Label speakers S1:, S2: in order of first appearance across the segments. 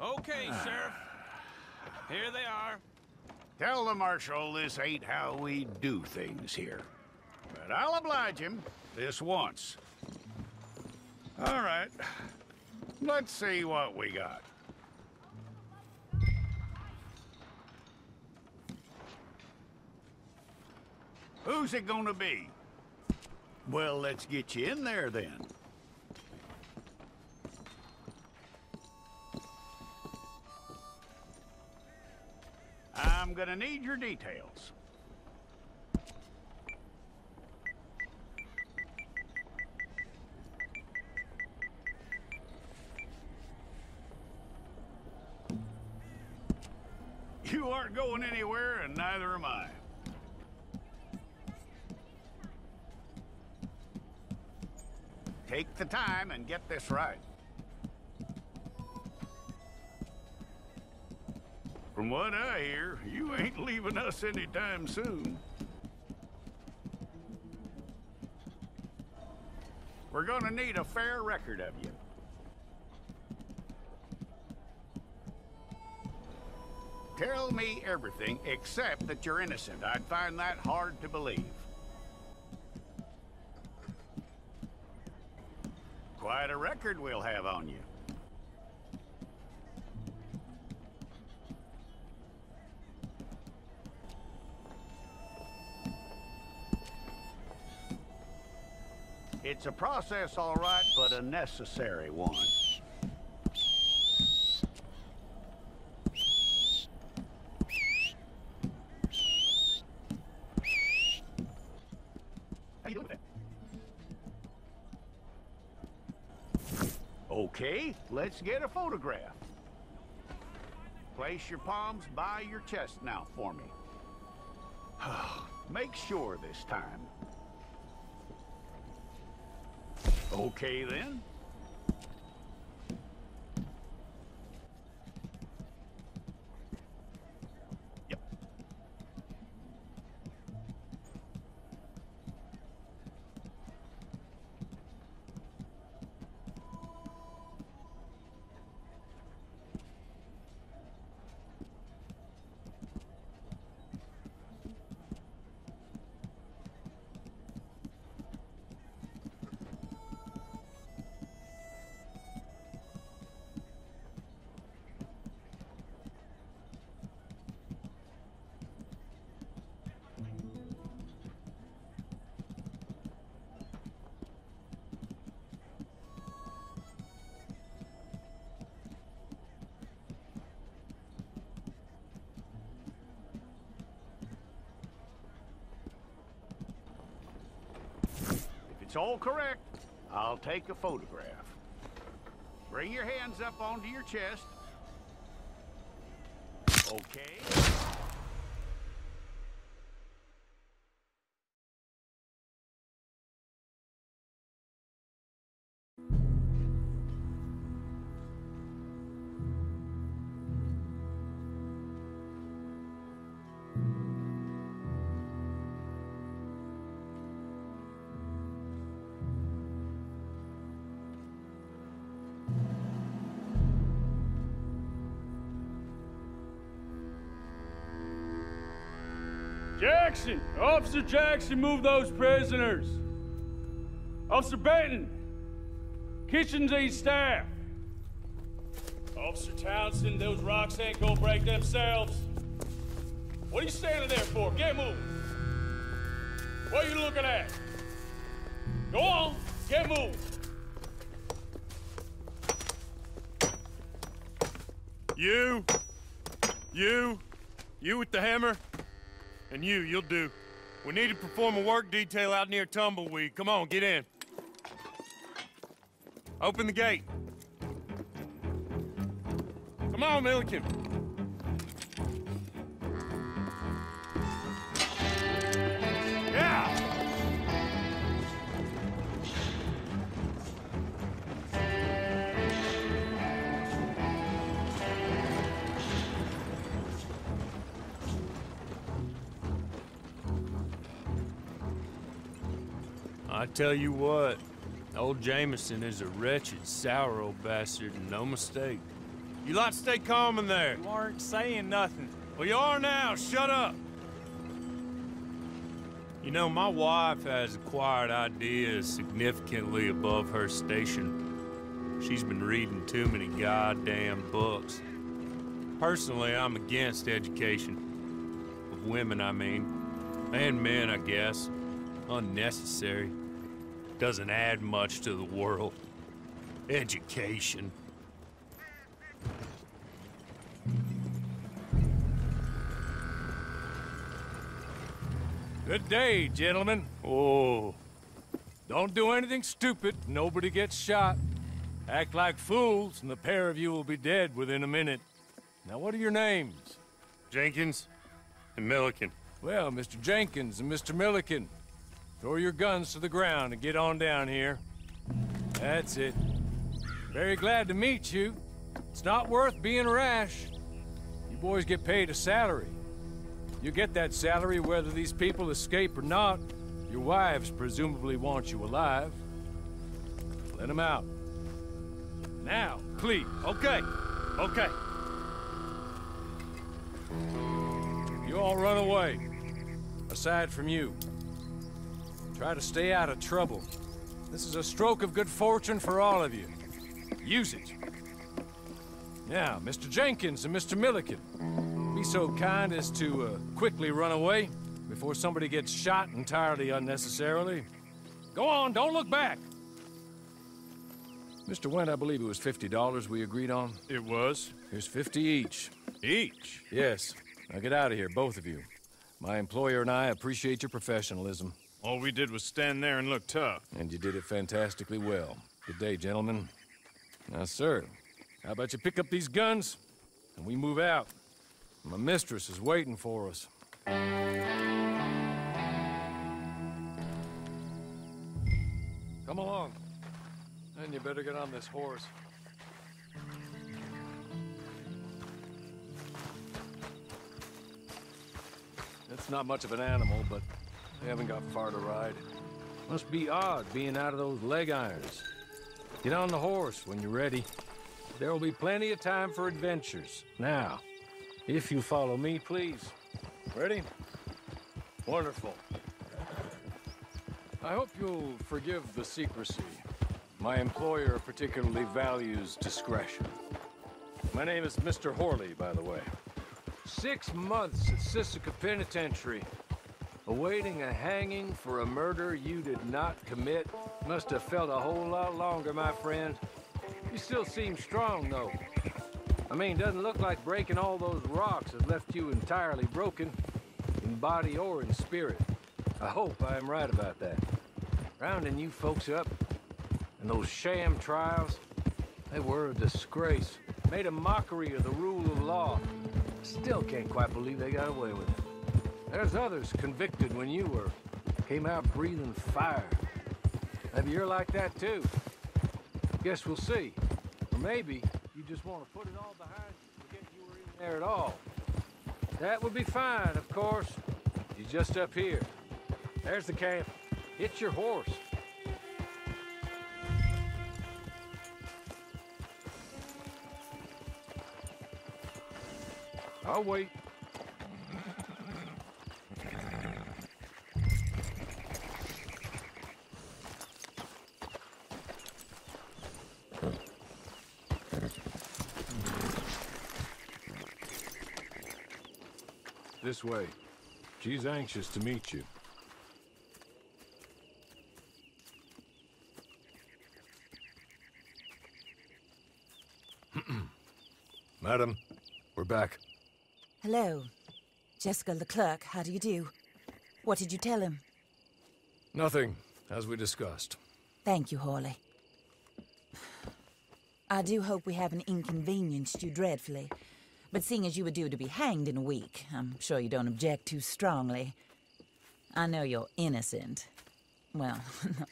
S1: Okay, Sheriff. Here they are.
S2: Tell the Marshal this ain't how we do things here. But I'll oblige him this once. All right. Let's see what we got. Who's it gonna be? Well, let's get you in there then. I'm gonna need your details. You aren't going anywhere, and neither am I. Take the time and get this right. From what I hear, you ain't leaving us anytime soon. We're gonna need a fair record of you. Tell me everything except that you're innocent. I'd find that hard to believe. Quite a record we'll have on you. It's a process, all right, but a necessary one. How you doing with that? Okay, let's get a photograph. Place your palms by your chest now for me. Make sure this time. Okay, then. Yep. It's all correct. I'll take a photograph. Bring your hands up onto your chest. Okay.
S3: Jackson! Officer Jackson, move those prisoners! Officer Benton! Kitchens aid staff! Officer Townsend, those rocks ain't gonna break themselves. What are you standing there for? Get moving! What are you looking at? Go on, get moving!
S4: You with the hammer? And you'll do. We need to perform a work detail out near Tumbleweed. Come on, get in. Open the gate. Come on, Milliken. Yeah! I tell you what, old Jameson is a wretched, sour old bastard, and no mistake. You lot stay calm in there.
S1: You aren't saying nothing.
S4: Well, you are now. Shut up. You know, my wife has acquired ideas significantly above her station. She's been reading too many goddamn books. Personally, I'm against education. Of women, I mean. And men, I guess. Unnecessary. Doesn't add much to the world. Education.
S3: Good day, gentlemen.
S4: Oh.
S3: Don't do anything stupid. Nobody gets shot. Act like fools, and the pair of you will be dead within a minute. Now, what are your names?
S4: Jenkins and Milliken.
S3: Well, Mr. Jenkins and Mr. Milliken, throw your guns to the ground and get on down here. That's it. Very glad to meet you. It's not worth being rash. You boys get paid a salary. You get that salary whether these people escape or not. Your wives presumably want you alive. Let them out. Now, please.
S4: Okay. Okay.
S3: You all run away. Aside from you. Try to stay out of trouble. This is a stroke of good fortune for all of you. Use it. Now, Mr. Jenkins and Mr. Milliken, be so kind as to quickly run away before somebody gets shot entirely unnecessarily. Go on, don't look back. Mr. Wendt, I believe it was $50 we agreed on.
S4: It was.
S3: Here's 50 each.
S4: Each?
S3: Yes. Now get out of here, both of you. My employer and I appreciate your professionalism.
S4: All we did was stand there and look tough.
S3: And you did it fantastically well. Good day, gentlemen. Now, sir, how about you pick up these guns and we move out? My mistress is waiting for us. Come along. And you better get on this horse. It's not much of an animal, but they haven't got far to ride. Must be odd being out of those leg irons. Get on the horse when you're ready. There will be plenty of time for adventures. Now, if you follow me, please. Ready? Wonderful. I hope you'll forgive the secrecy. My employer particularly values discretion. My name is Mr. Horley, by the way. 6 months at Sisika Penitentiary, awaiting a hanging for a murder you did not commit. Must have felt a whole lot longer, my friend. You still seem strong, though. I mean, doesn't look like breaking all those rocks has left you entirely broken, in body or in spirit. I hope I am right about that. Rounding you folks up, and those sham trials, they were a disgrace. Made a mockery of the rule of law. Still can't quite believe they got away with it. There's others convicted when you were. Came out breathing fire. Maybe you're like that too. Guess we'll see. Or maybe you just want to put it all behind you, forget you were in there at all. That would be fine, of course. You're just up here. There's the camp. Hit your horse. I'll wait. This way. She's anxious to meet you. Madam, we're back.
S5: Hello. Jessica Leclerc, how do you do? What did you tell him?
S3: Nothing, as we discussed.
S5: Thank you, Horley. I do hope we haven't inconvenienced you dreadfully. But seeing as you were due to be hanged in a week, I'm sure you don't object too strongly. I know you're innocent. Well,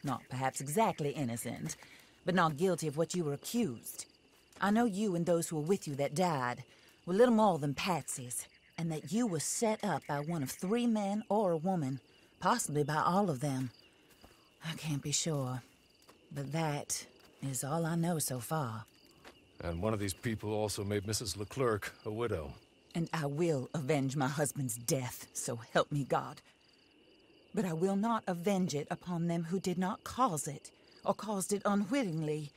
S5: not perhaps exactly innocent, but not guilty of what you were accused. I know you and those who were with you that died were little more than patsies, and that you were set up by one of 3 men or a woman, possibly by all of them. I can't be sure, but that is all I know so far.
S6: And one of these people also made Mrs. Leclerc a widow.
S5: And I will avenge my husband's death, so help me God. But I will not avenge it upon them who did not cause it, or caused it unwittingly.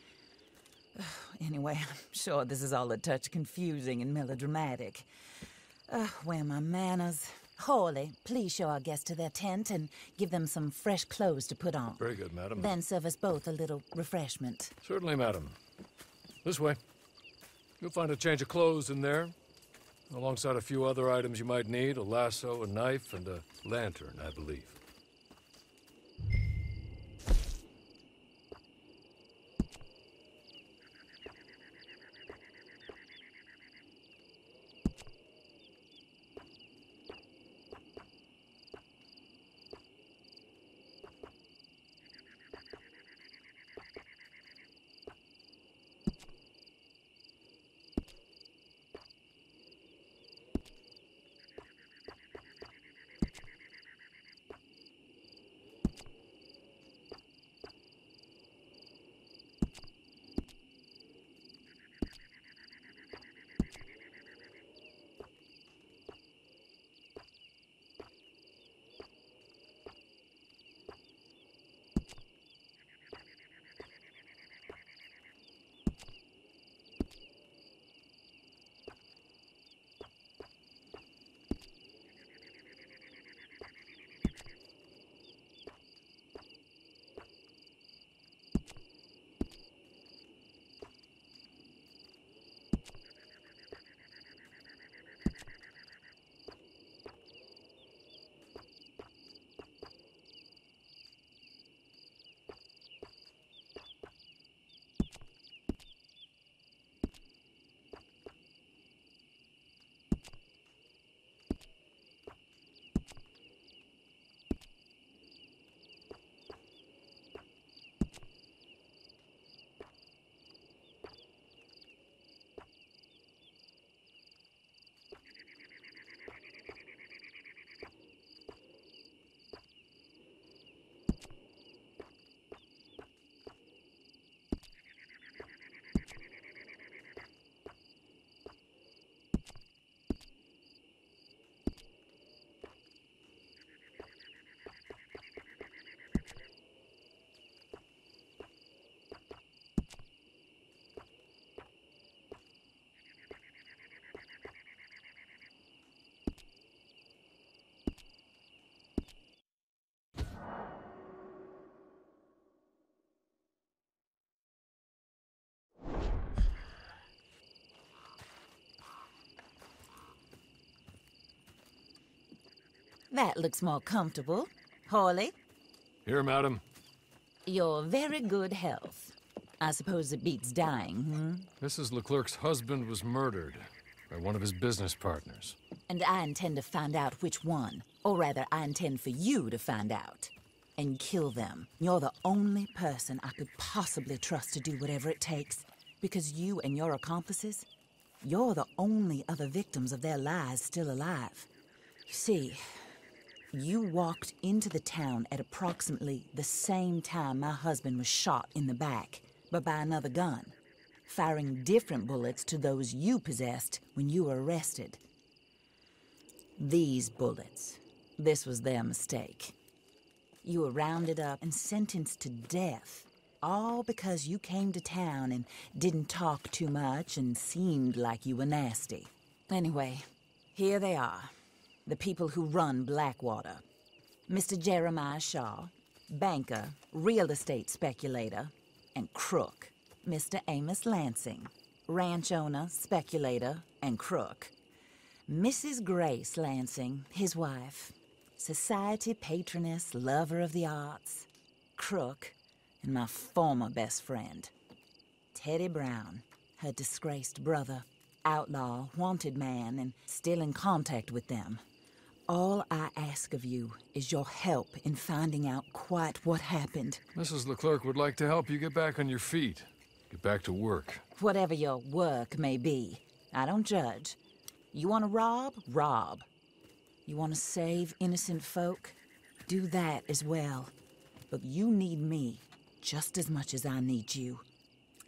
S5: Anyway, I'm sure this is all a touch confusing and melodramatic. Where are my manners? Hawley, please show our guests to their tent and give them some fresh clothes to put on.
S6: Very good, madam.
S5: Then serve us both a little refreshment.
S6: Certainly, madam. This way. You'll find a change of clothes in there, alongside a few other items you might need, a lasso, a knife, and a lantern, I believe.
S5: That looks more comfortable. Hawley,
S6: Here, madam.
S5: your very good health. I suppose it beats dying,
S6: Mrs. Leclerc's husband was murdered by one of his business partners.
S5: And I intend to find out which one. Or rather, I intend for you to find out. And kill them. You're the only person I could possibly trust to do whatever it takes. Because you and your accomplices, you're the only other victims of their lies still alive. You see, you walked into the town at approximately the same time my husband was shot in the back, but by another gun, firing different bullets to those you possessed when you were arrested. These bullets, this was their mistake. You were rounded up and sentenced to death, all because you came to town and didn't talk too much and seemed like you were nasty. Anyway, here they are. The people who run Blackwater. Mr. Jeremiah Shaw, banker, real estate speculator, and crook. Mr. Amos Lansing, ranch owner, speculator, and crook. Mrs. Grace Lansing, his wife, society patroness, lover of the arts, crook, and my former best friend. Teddy Brown, her disgraced brother, outlaw, wanted man, and still in contact with them. All I ask of you is your help in finding out quite what happened.
S6: Mrs. Leclerc would like to help you get back on your feet. Get back to work.
S5: Whatever your work may be, I don't judge. You want to rob? Rob. You want to save innocent folk? Do that as well. But you need me just as much as I need you.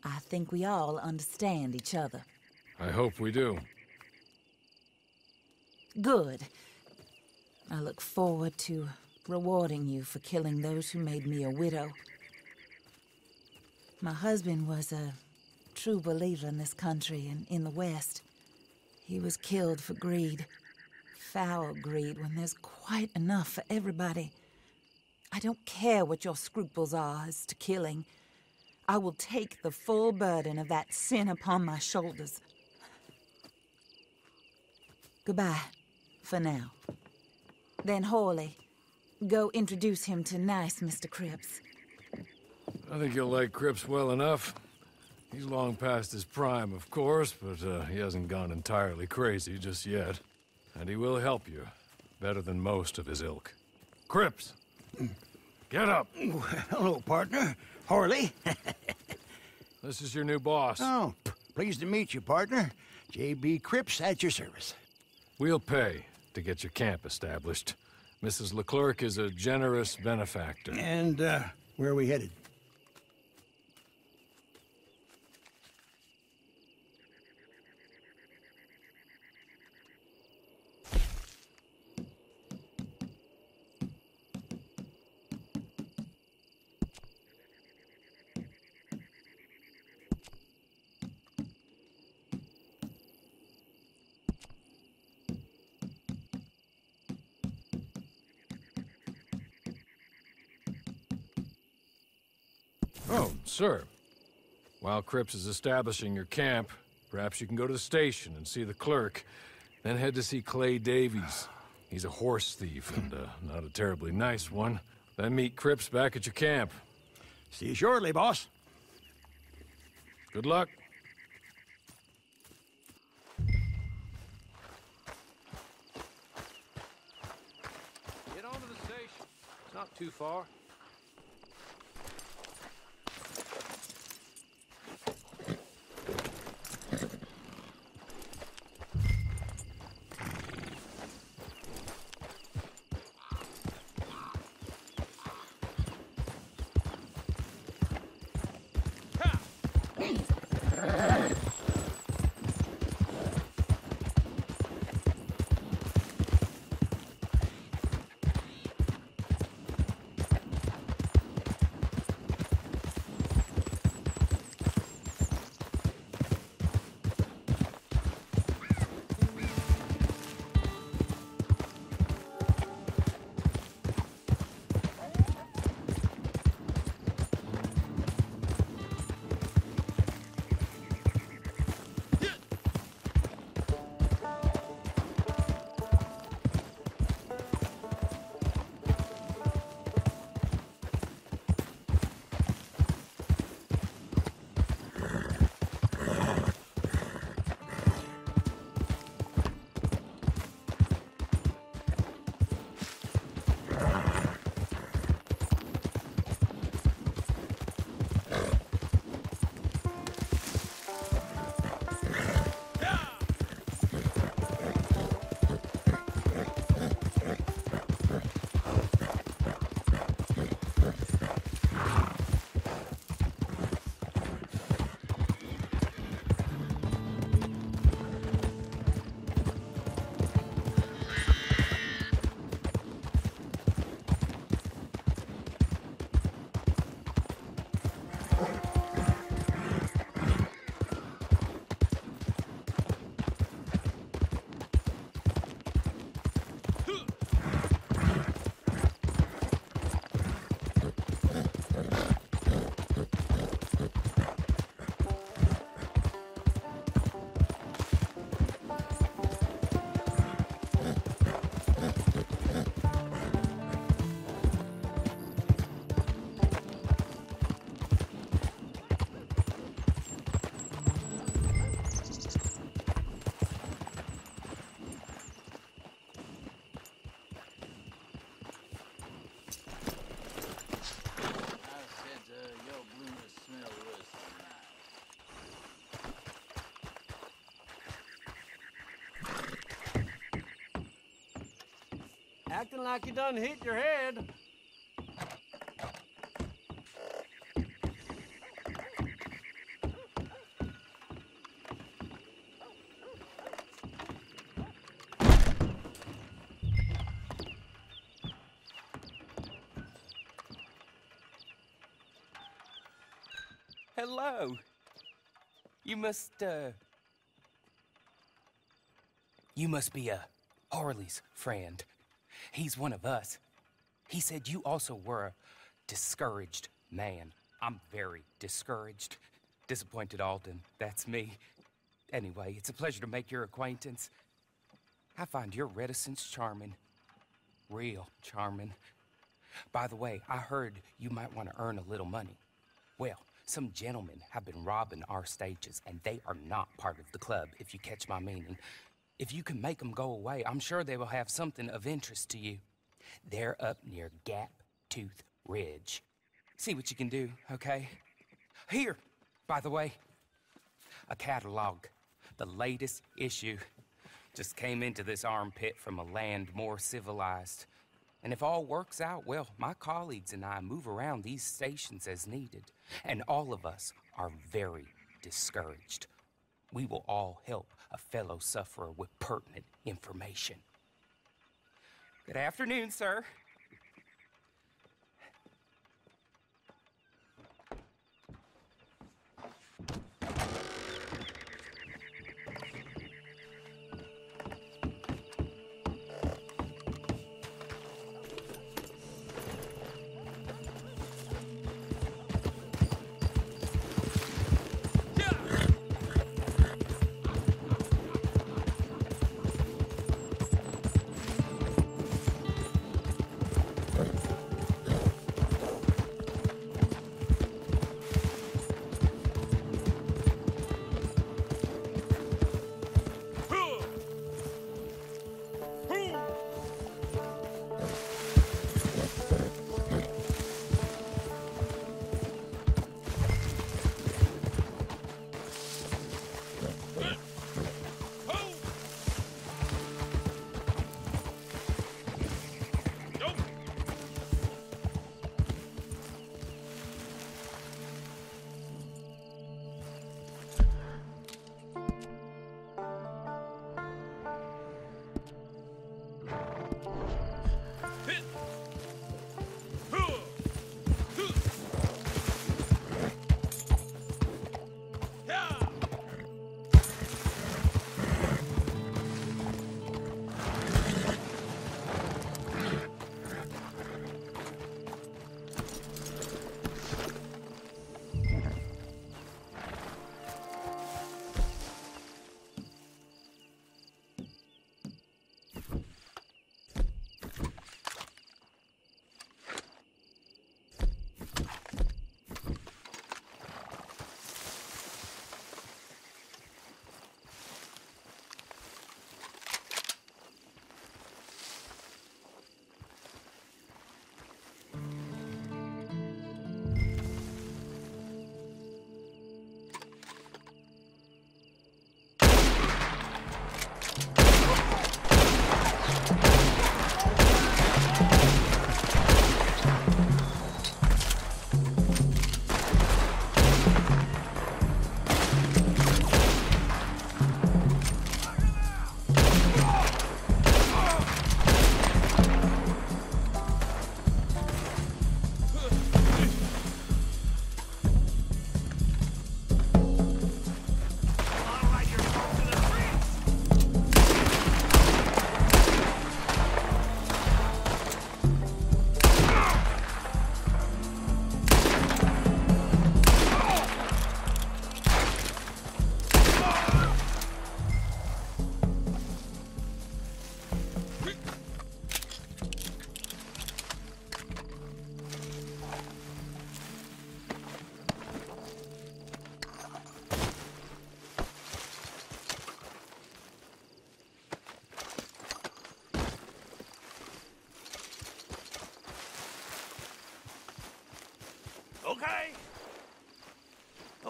S5: I think we all understand each other.
S6: I hope we do.
S5: Good. I look forward to rewarding you for killing those who made me a widow. My husband was a true believer in this country and in the West. He was killed for greed. Foul greed when there's quite enough for everybody. I don't care what your scruples are as to killing. I will take the full burden of that sin upon my shoulders. Goodbye, for now. Then Hawley, go introduce him to nice Mr. Cripps.
S6: I think you'll like Cripps well enough. He's long past his prime, of course, but he hasn't gone entirely crazy just yet. And he will help you, better than most of his ilk. Cripps! Get up!
S7: Hello, partner. Harley.
S6: This is your new boss.
S7: Oh, pleased to meet you, partner. J.B. Cripps at your service.
S6: We'll pay to get your camp established. Mrs. Leclerc is a generous benefactor.
S7: And, where are we headed?
S6: Oh, sir. While Cripps is establishing your camp, perhaps you can go to the station and see the clerk, then head to see Clay Davies. He's a horse thief, and not a terribly nice one. Then meet Cripps back at your camp.
S7: See you shortly, boss.
S6: Good luck.
S4: Get on to the station. It's not too far.
S8: Acting like you done hit your head.
S9: Hello. You must be Harley's friend. He's one of us. He said you also were a discouraged man. I'm very discouraged. Disappointed Alden, that's me. Anyway, it's a pleasure to make your acquaintance. I find your reticence charming. Real charming. By the way, I heard you might want to earn a little money. Well, some gentlemen have been robbing our stages, and they are not part of the club, if you catch my meaning. If you can make them go away, I'm sure they will have something of interest to you. They're up near Gap Tooth Ridge. See what you can do, okay? Here, by the way, a catalog. The latest issue. Just came into this armpit from a land more civilized. And if all works out, well, my colleagues and I move around these stations as needed. And all of us are very discouraged. We will all help a fellow sufferer with pertinent information. Good afternoon, sir.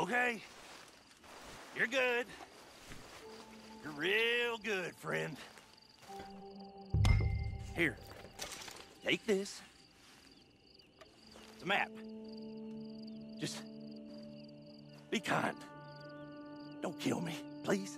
S10: Okay. You're good. You're real good, friend. Here. Take this. It's a map. Just be kind. Don't kill me, please.